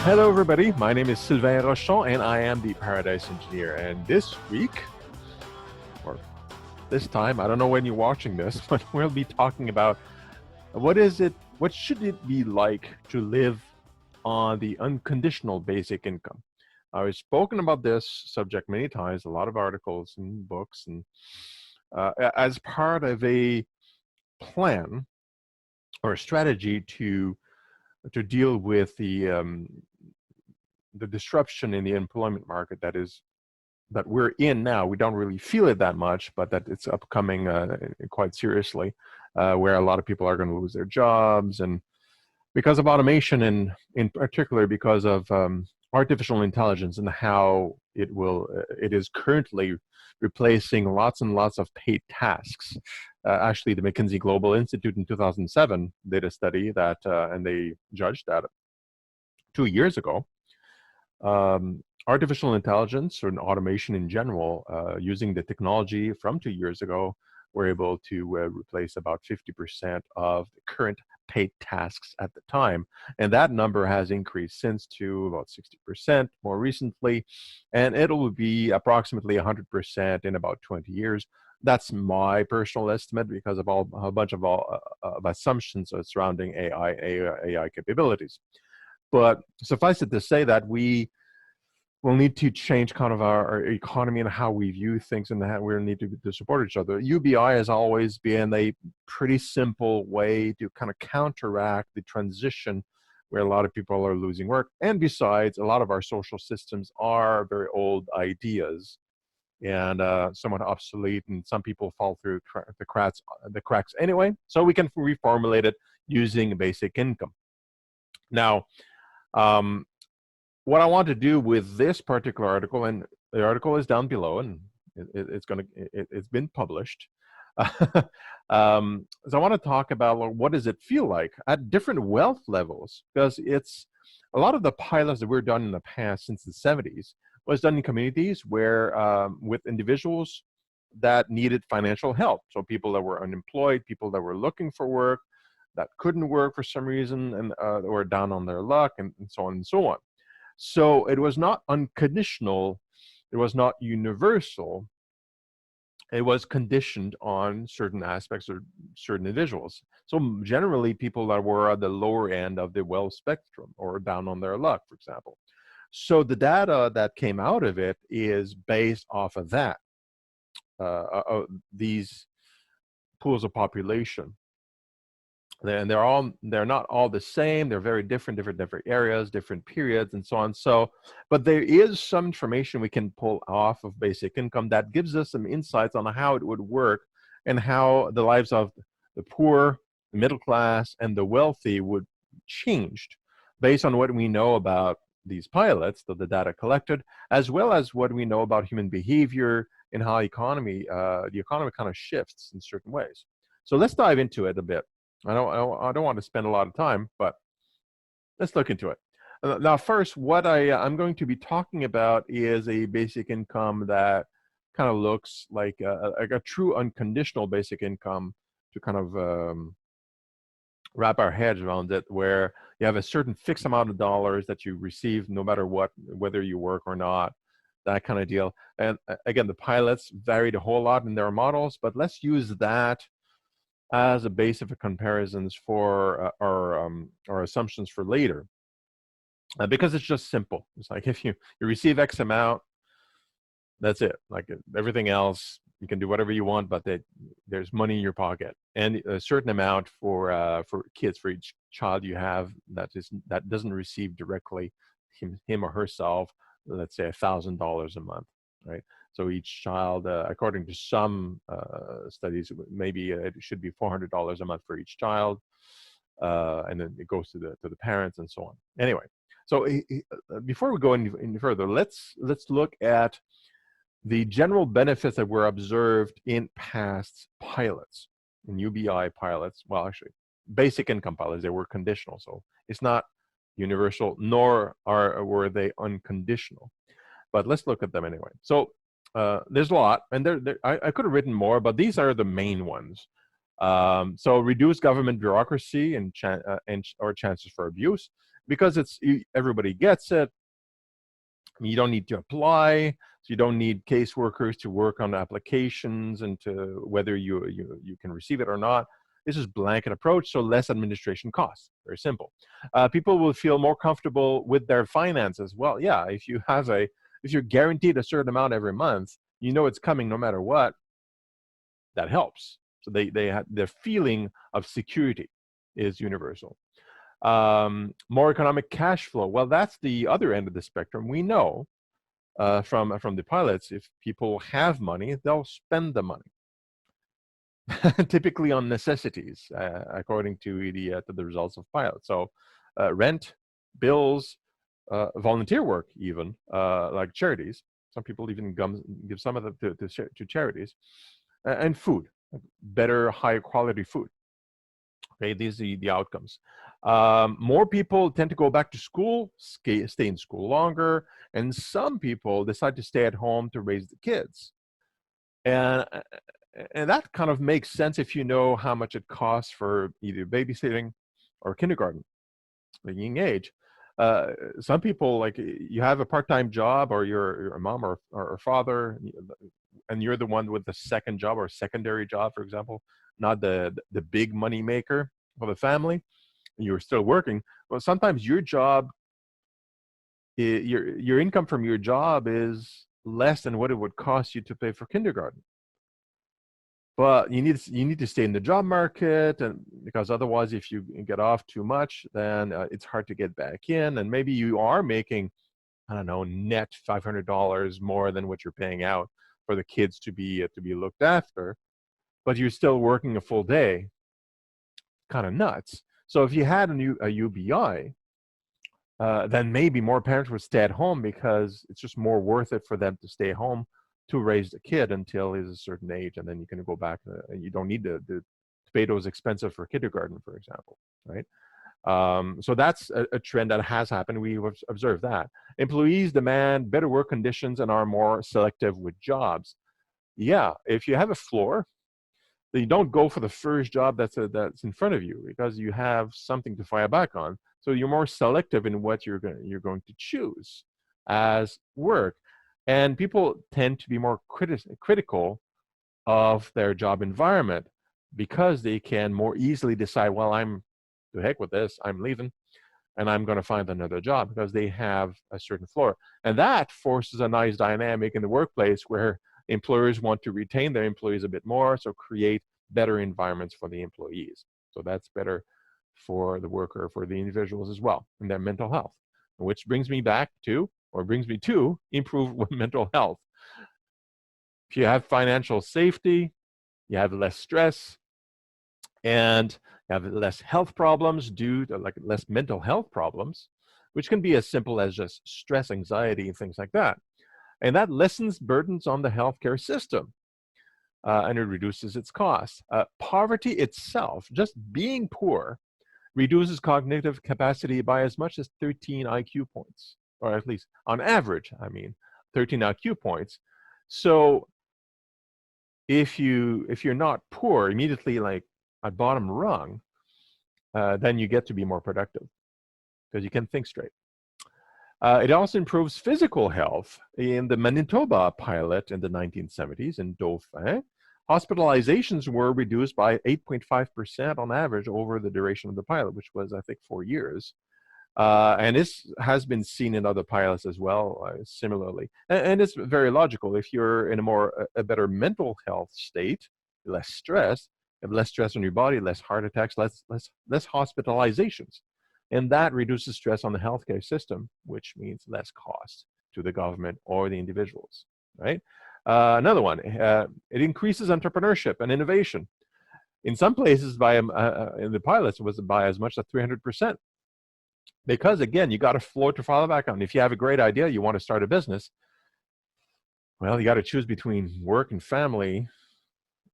Hello, everybody. My name is Sylvain Rochon, and I am the Paradise Engineer. And this week, or this time, I don't know when you're watching this, but we'll be talking about what should it be like to live on the unconditional basic income. I've spoken about this subject many times, a lot of articles and books, and as part of a plan or a strategy to deal with the disruption in the employment market that we're in now. We don't really feel it that much, but that it's upcoming quite seriously, where a lot of people are going to lose their jobs, and because of automation, and in particular because of artificial intelligence and how it is currently replacing lots and lots of paid tasks. Actually, the McKinsey Global Institute in 2007 did a study that, and they judged that 2 years ago. Artificial intelligence or automation in general, using the technology from 2 years ago, we're able to replace about 50% of the current paid tasks at the time. And that number has increased since to about 60% more recently, and it'll be approximately 100% in about 20 years. That's my personal estimate because of a bunch of assumptions surrounding AI capabilities. But suffice it to say that we will need to change kind of our economy and how we view things, and how we need to support each other. UBI has always been a pretty simple way to kind of counteract the transition where a lot of people are losing work. And besides, a lot of our social systems are very old ideas and somewhat obsolete, and some people fall through the cracks anyway. So we can reformulate it using basic income. Now, what I want to do with this particular article, and the article is down below, and it's been published. So I want to talk about what does it feel like at different wealth levels, because it's a lot of the pilots that were done in the past since the 70s was done in communities where with individuals that needed financial help. So people that were unemployed, people that were looking for work, that couldn't work for some reason, and were down on their luck, and so on and so on. So it was not unconditional, it was not universal, it was conditioned on certain aspects or certain individuals. So generally, people that were at the lower end of the wealth spectrum or down on their luck, for example. So the data that came out of it is based off of that, these pools of population. And they're not all the same. They're very different areas, different periods, and so on. So, but there is some information we can pull off of basic income that gives us some insights on how it would work, and how the lives of the poor, the middle class, and the wealthy would changed based on what we know about these pilots, the data collected, as well as what we know about human behavior and how the economy kind of shifts in certain ways. So let's dive into it a bit. I don't want to spend a lot of time, but let's look into it. Now, first, what I'm going to be talking about is a basic income that kind of looks like a true unconditional basic income, to kind of wrap our heads around it, where you have a certain fixed amount of dollars that you receive no matter what, whether you work or not, that kind of deal. And again, the pilots varied a whole lot in their models, but let's use that as a base of comparisons for our assumptions for later, because it's just simple. It's like if you receive X amount, that's it. Like everything else, you can do whatever you want, but there's money in your pocket, and a certain amount for kids, for each child you have that doesn't receive directly him or herself, let's say $1,000 a month, right? So each child, according to some studies, maybe it should be $400 a month for each child, and then it goes to the parents and so on. Anyway, so before we go any further, let's look at the general benefits that were observed in past pilots, in UBI pilots. Well, actually, basic income pilots, they were conditional, so it's not universal, nor were they unconditional. But let's look at them anyway. So there's a lot, and I could have written more, but these are the main ones. So reduce government bureaucracy and or chances for abuse. because everybody gets it. You don't need to apply, so you don't need caseworkers to work on applications and to whether you can receive it or not. This is blanket approach, so less administration costs. Very simple. People will feel more comfortable with their finances. Well, yeah, if you're guaranteed a certain amount every month, you know it's coming no matter what. That helps. So their feeling of security is universal. More economic cash flow. Well, that's the other end of the spectrum. We know from the pilots, if people have money, they'll spend the money, typically on necessities, according to the results of pilots. So rent, bills, volunteer work, even like charities. Some people even give some of them to charities, and food, better, higher quality food. Okay, these are the outcomes. More people tend to go back to school, stay in school longer, and some people decide to stay at home to raise the kids. And that kind of makes sense if you know how much it costs for either babysitting or kindergarten at a young age. Some people, like, you have a part-time job, or you're a mom or father, and you're the one with the second job or secondary job, for example, not the big money maker for the family. You're still working. Well, sometimes your job, your income from your job is less than what it would cost you to pay for kindergarten. But you need to stay in the job market, and because otherwise, if you get off too much, then it's hard to get back in. And maybe you are making, I don't know, net $500 more than what you're paying out for the kids to be looked after, but you're still working a full day. Kind of nuts. So if you had a UBI, then maybe more parents would stay at home because it's just more worth it for them to stay home to raise the kid until he's a certain age, and then you can go back and you don't need to pay those expensive for kindergarten, for example, right? So that's a trend that has happened. We've observed that. Employees demand better work conditions and are more selective with jobs. Yeah, if you have a floor, then you don't go for the first job that's in front of you, because you have something to fire back on. So you're more selective in what you're going to choose as work. And people tend to be more critical of their job environment because they can more easily decide, well, I'm to heck with this, I'm leaving, and I'm going to find another job, because they have a certain floor. And that forces a nice dynamic in the workplace where employers want to retain their employees a bit more, so create better environments for the employees. So that's better for the worker, for the individuals as well, and their mental health. Which brings me to improve mental health. If you have financial safety, you have less stress, and you have less health problems less mental health problems, which can be as simple as just stress, anxiety, and things like that. And that lessens burdens on the healthcare system, and it reduces its costs. Poverty itself, just being poor, reduces cognitive capacity by as much as 13 IQ points, or at least on average, 13 IQ points. So if you're not poor immediately, like at bottom rung, then you get to be more productive because you can think straight. It also improves physical health. In the Manitoba pilot in the 1970s in Dauphin, hospitalizations were reduced by 8.5% on average over the duration of the pilot, which was, I think, 4 years. And this has been seen in other pilots as well, similarly. And it's very logical. If you're in a better mental health state, less stress, you have less stress on your body, less heart attacks, less hospitalizations. And that reduces stress on the healthcare system, which means less cost to the government or the individuals, right? Another one, it increases entrepreneurship and innovation. In some places, in the pilots, it was by as much as 300%. Because again, you got a floor to fall back on. If you have a great idea, you want to start a business, well, you got to choose between work and family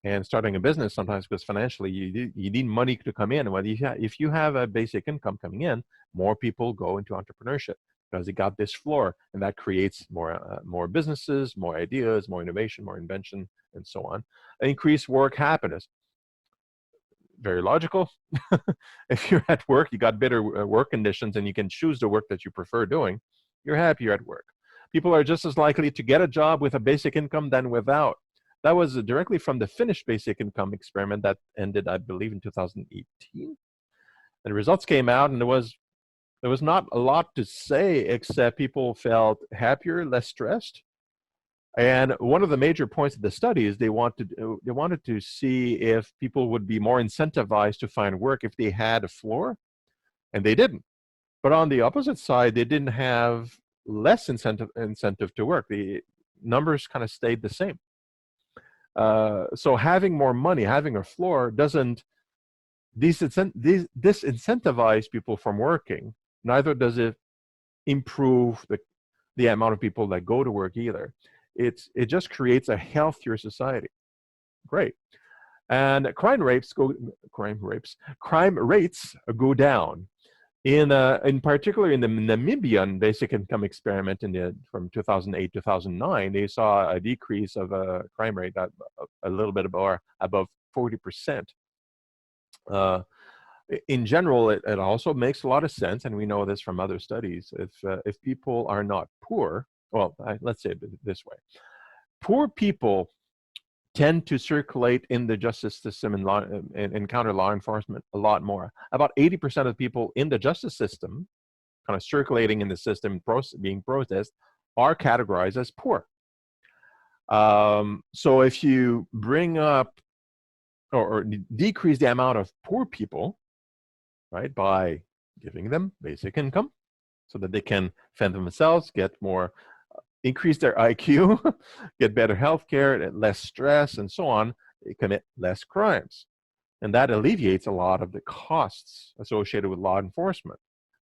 and starting a business sometimes, because financially you need money to come in. And if you have a basic income coming in, more people go into entrepreneurship because they got this floor, and that creates more businesses, more ideas, more innovation, more invention, and so on. Increased work happiness. very logical. If you're at work, you got better work conditions and you can choose the work that you prefer doing, you're happier at work. People are just as likely to get a job with a basic income than without. That was directly from the Finnish basic income experiment that ended, I believe, in 2018. And the results came out, and there was not a lot to say except people felt happier, less stressed. And one of the major points of the study is they wanted to see if people would be more incentivized to find work if they had a floor, and they didn't. But on the opposite side, they didn't have less incentive to work. The numbers kind of stayed the same. So having more money, having a floor, doesn't disincentivize people from working. Neither does it improve the amount of people that go to work either. It just creates a healthier society. Great. And crime rates go down. In particular, in the Namibian basic income experiment from 2008 2009, they saw a decrease of a crime rate at a little bit above 40%. In general, it also makes a lot of sense, and we know this from other studies. If people are not poor, well, let's say it this way: poor people tend to circulate in the justice system and encounter law enforcement a lot more. About 80% of people in the justice system, kind of circulating in the system, being processed, are categorized as poor. So if you bring up or decrease the amount of poor people, right, by giving them basic income so that they can fend themselves, increase their IQ, get better health care, less stress, and so on, they commit less crimes. And that alleviates a lot of the costs associated with law enforcement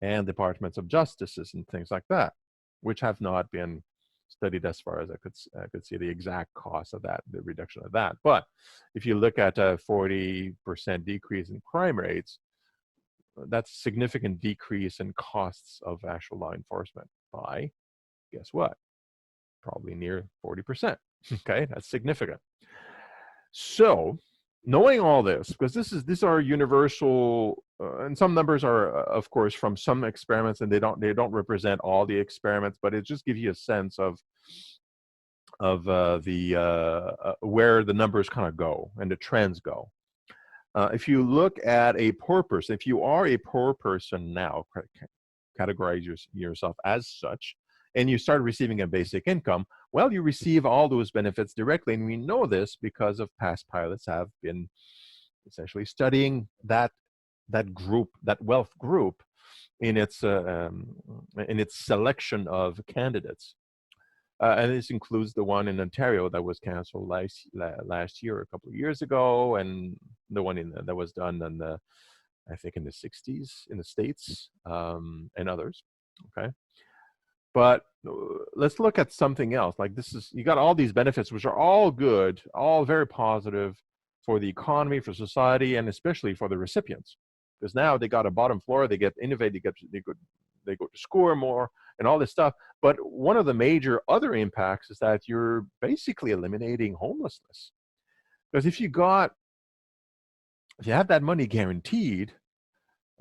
and departments of justices and things like that, which have not been studied as far as I could see the exact cost of that, the reduction of that. But if you look at a 40% decrease in crime rates, that's a significant decrease in costs of actual law enforcement by, guess what? Probably near 40%. Okay, that's significant. So, knowing all this, because these are universal, and some numbers are, of course, from some experiments, and they don't represent all the experiments, but it just gives you a sense of where the numbers kind of go and the trends go. If you look at a poor person, if you are a poor person now, categorize yourself as such, and you start receiving a basic income, well, you receive all those benefits directly. And we know this because of past pilots have been essentially studying that group, that wealth group, in its selection of candidates. And this includes the one in Ontario that was canceled last year, a couple of years ago, and the one that was done I think in the 60s in the States, and others. Okay. But let's look at something else. Like you got all these benefits, which are all good, all very positive for the economy, for society, and especially for the recipients. Because now they got a bottom floor, they get innovative, they go to school more, and all this stuff. But one of the major other impacts is that you're basically eliminating homelessness. Because if you have that money guaranteed,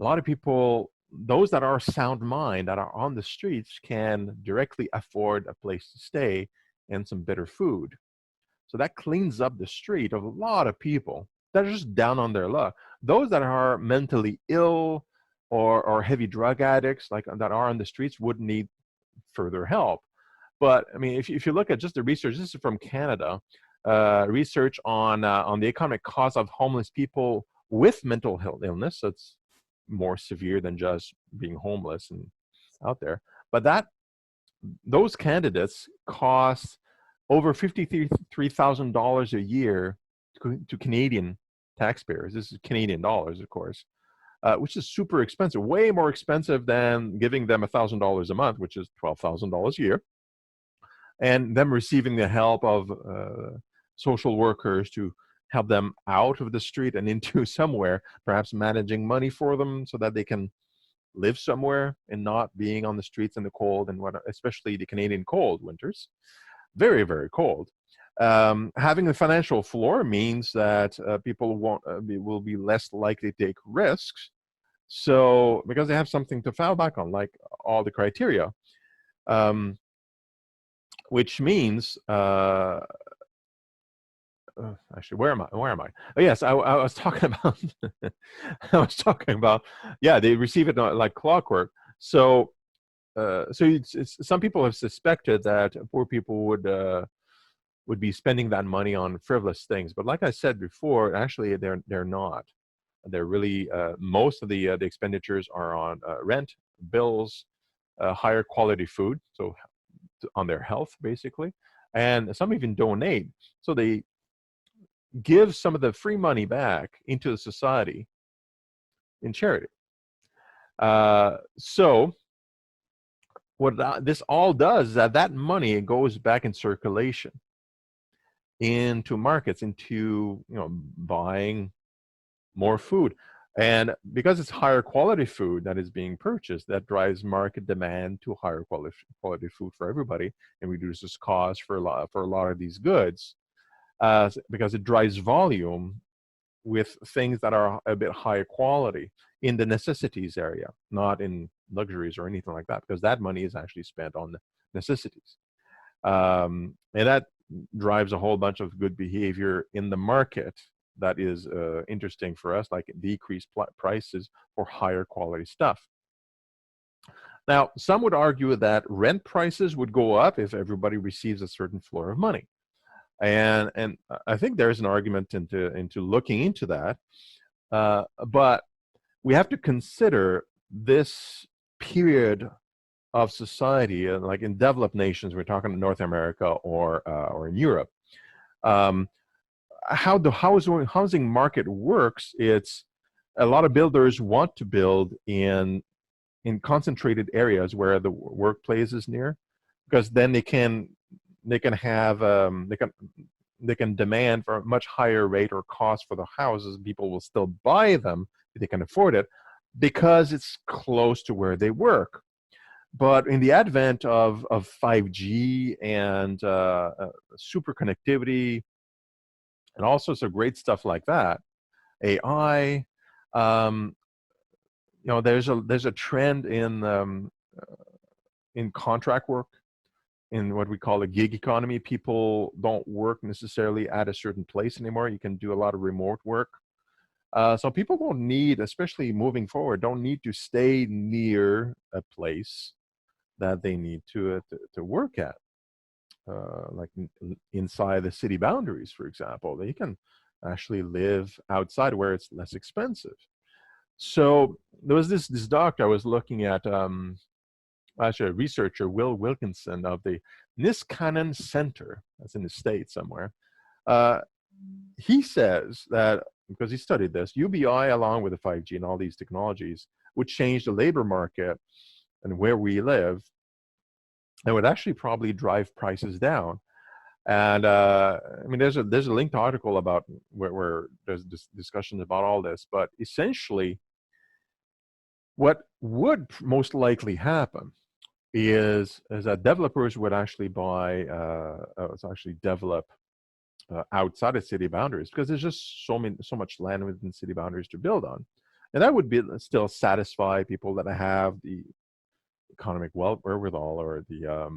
a lot of people, those that are sound mind, that are on the streets, can directly afford a place to stay and some better food. So that cleans up the street of a lot of people that are just down on their luck. Those that are mentally ill or heavy drug addicts, like that are on the streets, would need further help. But I mean, if you look at just the research, this is from Canada, research on the economic cost of homeless people with mental health illness. So it's more severe than just being homeless and out there. But those candidates cost over $53,000 a year to Canadian taxpayers. This is Canadian dollars, of course, which is super expensive, way more expensive than giving them $1,000 a month, which is $12,000 a year, and them receiving the help of social workers to help them out of the street and into somewhere, perhaps managing money for them so that they can live somewhere and not being on the streets in the cold, and especially the Canadian cold winters. Very, very cold. Having a financial floor means that people will be less likely to take risks. So because they have something to fall back on, like all the criteria, um, which means actually, where am I? Where am I? Oh, yes, I was talking about. I was talking about. Yeah, they receive it like clockwork. So, some people have suspected that poor people would be spending that money on frivolous things, but like I said before, actually, they're not. They're really most of the expenditures are on rent, bills, higher quality food, so on their health basically, and some even donate. So they give some of the free money back into the society in charity. So what this all does is that money goes back in circulation into markets, into buying more food. And because it's higher quality food that is being purchased, that drives market demand to higher quality food for everybody and reduces costs for a lot of these goods, because it drives volume with things that are a bit higher quality in the necessities area, not in luxuries or anything like that, because that money is actually spent on necessities. And that drives a whole bunch of good behavior in the market that is interesting for us, like decreased prices for higher quality stuff. Now, some would argue that rent prices would go up if everybody receives a certain floor of money. And I think there's an argument into looking into that. But we have to consider this period of society, like in developed nations, we're talking in North America or in Europe. Um, how the housing market works, it's a lot of builders want to build in concentrated areas where the workplace is near, because then they can have they can demand for a much higher rate or cost for the houses. People will still buy them if they can afford it because it's close to where they work. But in the advent of 5G and super connectivity and all sorts of great stuff like that, AI, um, there's a trend in contract work, in what we call a gig economy. People don't work necessarily at a certain place anymore. You can do a lot of remote work. So people don't need, especially moving forward, don't need to stay near a place that they need to work at, like inside the city boundaries, for example. They can actually live outside where it's less expensive. So there was this doctor I was looking at, actually a researcher, Will Wilkinson of the Niskanen Center, that's in the States somewhere. Uh, he says that because he studied this, UBI along with the 5G and all these technologies would change the labor market and where we live, and would actually probably drive prices down. And I mean, there's a linked article about where there's this discussion about all this, but essentially, what would most likely happen is that developers would actually actually develop outside of city boundaries, because there's just so much land within city boundaries to build on, and that would be still satisfy people that have the economic wherewithal or the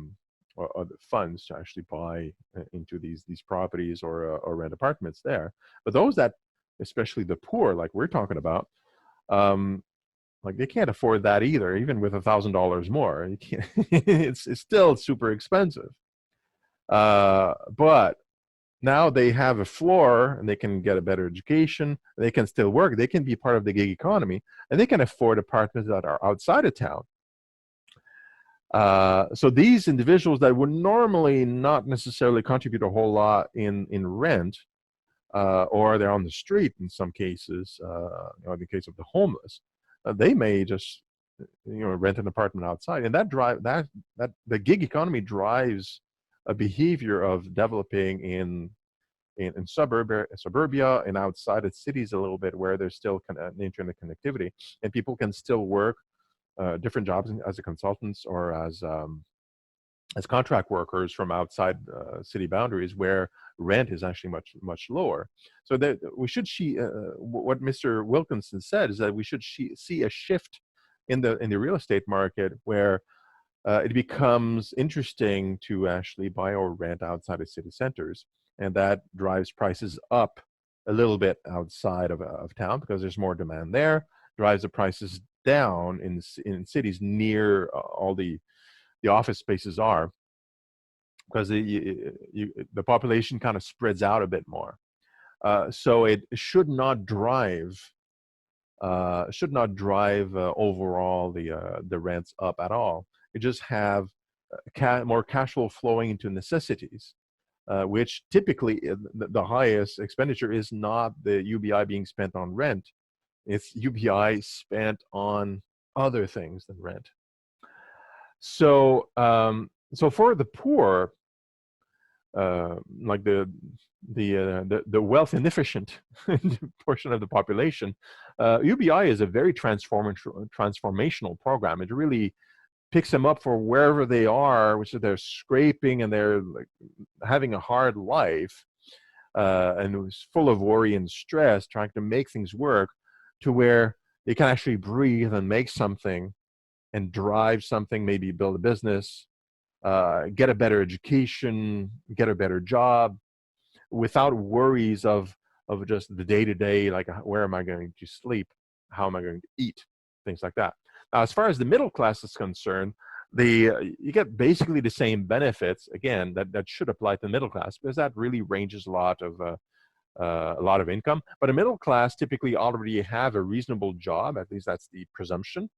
funds to actually buy into these properties or rent apartments there. But those that, especially the poor, like we're talking about, um, like they can't afford that either, even with $1,000 more. You can't, it's still super expensive. But now they have a floor and they can get a better education. They can still work. They can be part of the gig economy, and they can afford apartments that are outside of town. So these individuals that would normally not necessarily contribute a whole lot in rent, or they're on the street in some cases, in the case of the homeless, they may just rent an apartment outside, and that the gig economy drives a behavior of developing in suburbia and outside of cities a little bit, where there's still internet connectivity and people can still work different jobs as a consultants or as as contract workers from outside city boundaries, where rent is actually much lower. So that we should see what Mr. Wilkinson said is that we should see a shift in the real estate market where it becomes interesting to actually buy or rent outside of city centers, and that drives prices up a little bit outside of town because there's more demand there. Drives the prices down in cities near all the office spaces are, because the population kind of spreads out a bit more. So it should not drive overall the rents up at all. It just have more cash flow flowing into necessities, which typically the highest expenditure is not the UBI being spent on rent. It's UBI spent on other things than rent. So for the poor, like the wealth inefficient portion of the population, UBI is a very transformational program. It really picks them up for wherever they are, which is they're scraping and they're like having a hard life, and it was full of worry and stress, trying to make things work, to where they can actually breathe and make something and drive something, maybe build a business, get a better education, get a better job, without worries of just the day to day, like where am I going to sleep, how am I going to eat, things like that. Now, as far as the middle class is concerned, you get basically the same benefits again that should apply to the middle class, because that really ranges a lot of income. But a middle class typically already have a reasonable job, at least that's the presumption,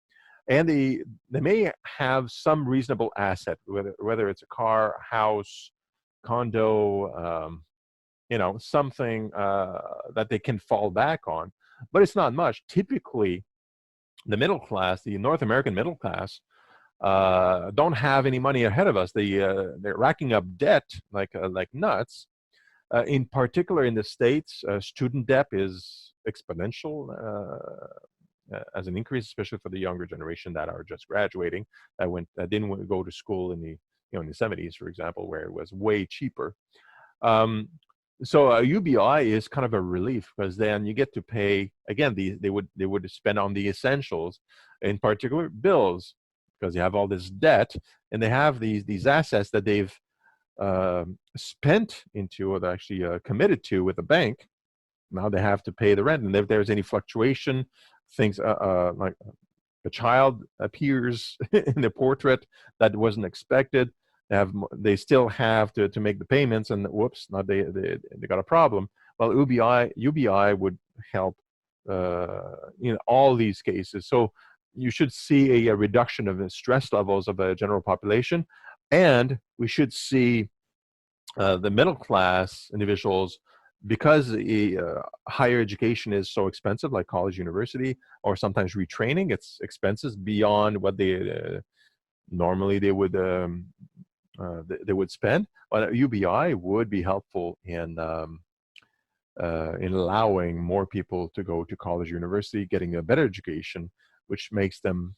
and they may have some reasonable asset, whether it's a car, house, condo, something that they can fall back on, but it's not much. Typically, the middle class, the North American middle class, don't have any money ahead of us. They're racking up debt like nuts. In particular, in the States, student debt is exponential as an increase, especially for the younger generation that are just graduating, that didn't go to school in the 70s, for example, where it was way cheaper. So UBI is kind of a relief, because then you get to pay again. They would spend on the essentials, in particular bills, because you have all this debt, and they have these assets that they've spent into, or they're actually committed to with the bank. Now they have to pay the rent, and if there's any fluctuation, things like a child appears in the portrait that wasn't expected, they still have to make the payments, and whoops, now they got a problem. Well, UBI would help in all these cases. So you should see a reduction of the stress levels of the general population, and we should see the middle class individuals, because higher education is so expensive, like college, university, or sometimes retraining, it's expenses beyond what normally they would spend. But UBI would be helpful in allowing more people to go to college, university, getting a better education, which makes them,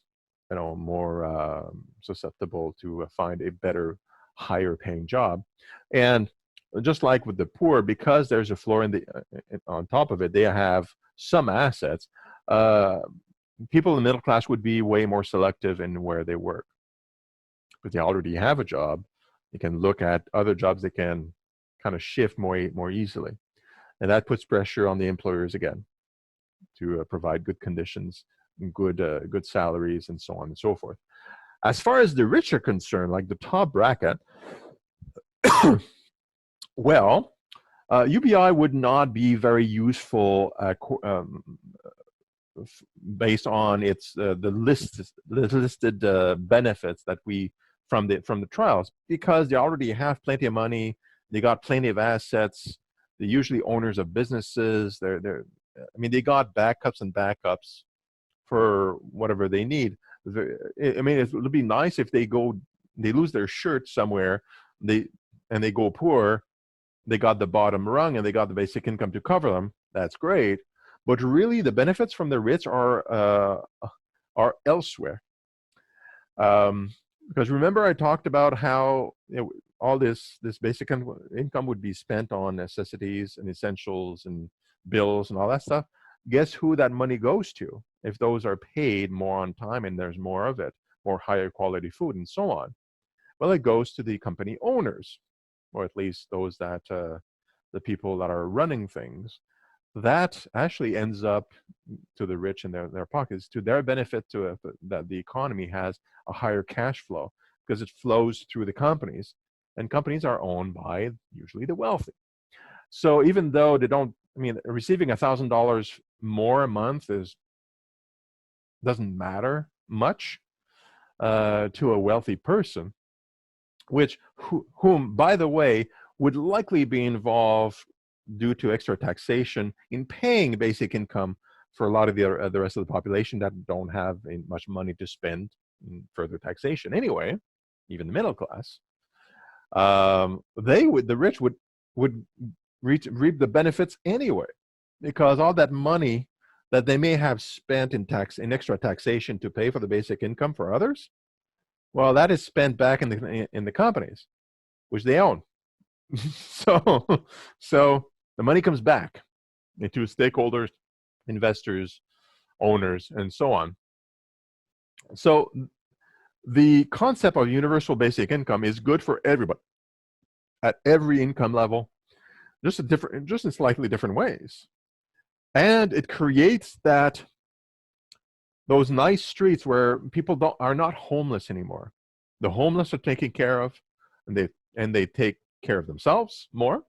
more susceptible to find a better, higher paying job. And just like with the poor, because there's a floor on top of it, they have some assets. People in the middle class would be way more selective in where they work, because they already have a job. They can look at other jobs. They can kind of shift more easily, and that puts pressure on the employers again to provide good conditions, good salaries, and so on and so forth. As far as the rich are concerned, like the top bracket, well, UBI would not be very useful based on its the listed benefits that from the trials, because they already have plenty of money, they got plenty of assets, they're usually owners of businesses. They got backups and backups for whatever they need. It would be nice if they lose their shirt somewhere, and they go poor, they got the bottom rung and they got the basic income to cover them. That's great, but really the benefits from the rich are elsewhere. Because remember, I talked about how all this basic income would be spent on necessities and essentials and bills and all that stuff. Guess who that money goes to? If those are paid more on time and there's more of it, more higher quality food and so on. Well, it goes to the company owners, or at least those that the people that are running things. That actually ends up to the rich in their pockets, to their benefit, to that the economy has a higher cash flow because it flows through the companies, and companies are owned by usually the wealthy. So even though they don't, I mean, receiving $1,000 more a month doesn't matter much to a wealthy person, whom, by the way, would likely be involved due to extra taxation in paying basic income for a lot of the rest of the population that don't have much money to spend in further taxation anyway, even the middle class. The rich would reap the benefits anyway, because all that money that they may have spent in extra taxation to pay for the basic income for others, well, that is spent back in the companies, which they own. so the money comes back into stakeholders, investors, owners, and so on. So the concept of universal basic income is good for everybody at every income level, just in slightly different ways. And it creates those nice streets where people are not homeless anymore. The homeless are taken care of, and they take care of themselves more.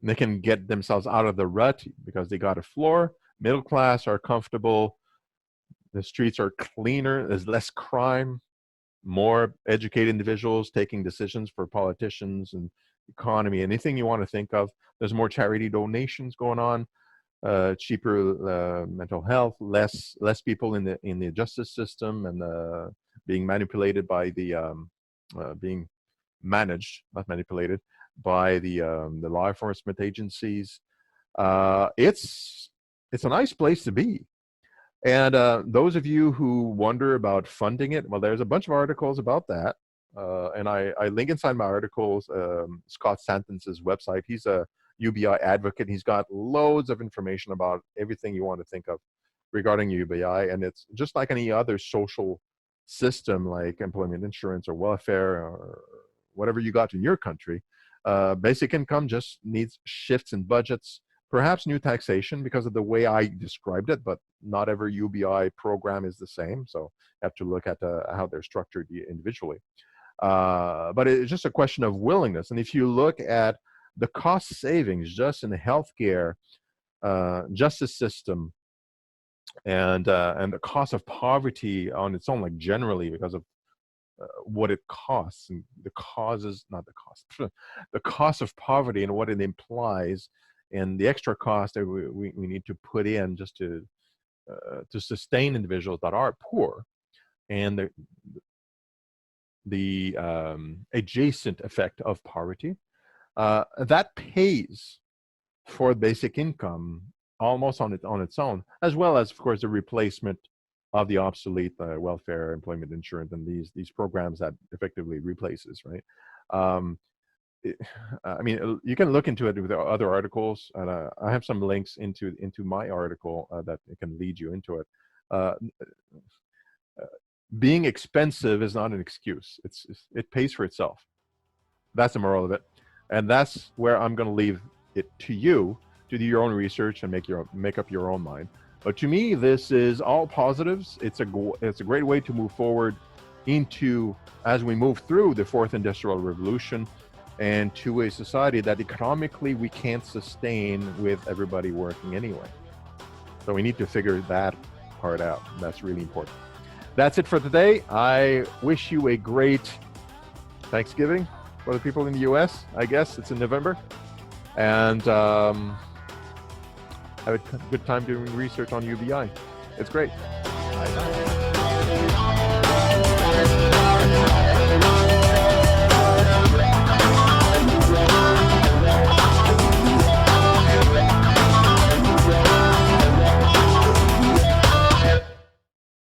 And they can get themselves out of the rut because they got a floor. Middle class are comfortable. The streets are cleaner. There's less crime. More educated individuals taking decisions for politicians and economy. Anything you want to think of. There's more charity donations going on. Cheaper mental health. Less people in the justice system and being manipulated by being managed, not manipulated, by the law enforcement agencies. It's a nice place to be. And those of you who wonder about funding it, well, there's a bunch of articles about that. And I link inside my articles Scott Santon's website. He's a UBI advocate. He's got loads of information about everything you want to think of regarding UBI. And it's just like any other social system, like employment insurance or welfare or whatever you got in your country. Basic income just needs shifts in budgets, perhaps new taxation because of the way I described it, but not every UBI program is the same. So you have to look at how they're structured individually. But it's just a question of willingness. And if you look at the cost savings just in the healthcare, justice system, and the cost of poverty on its own, like generally because of what it costs and the causes, not the cost, the cost of poverty and what it implies, and the extra cost that we need to put in just to sustain individuals that are poor, and the adjacent effect of poverty, that pays for basic income almost on its own, as well as, of course, the replacement of the obsolete welfare, employment insurance, and these programs that effectively replaces, right? I mean, you can look into it with other articles, and I have some links into my article that can lead you into it. Being expensive is not an excuse. It pays for itself. That's the moral of it, and that's where I'm going to leave it to you to do your own research and make up your own mind. But to me, this is all positives. It's a great way to move forward as we move through the fourth industrial revolution and to a society that economically we can't sustain with everybody working anyway. So we need to figure that part out. That's really important. That's it for today. I wish you a great Thanksgiving for the people in the US. I guess it's in November. And have a good time doing research on UBI. It's great. Bye-bye.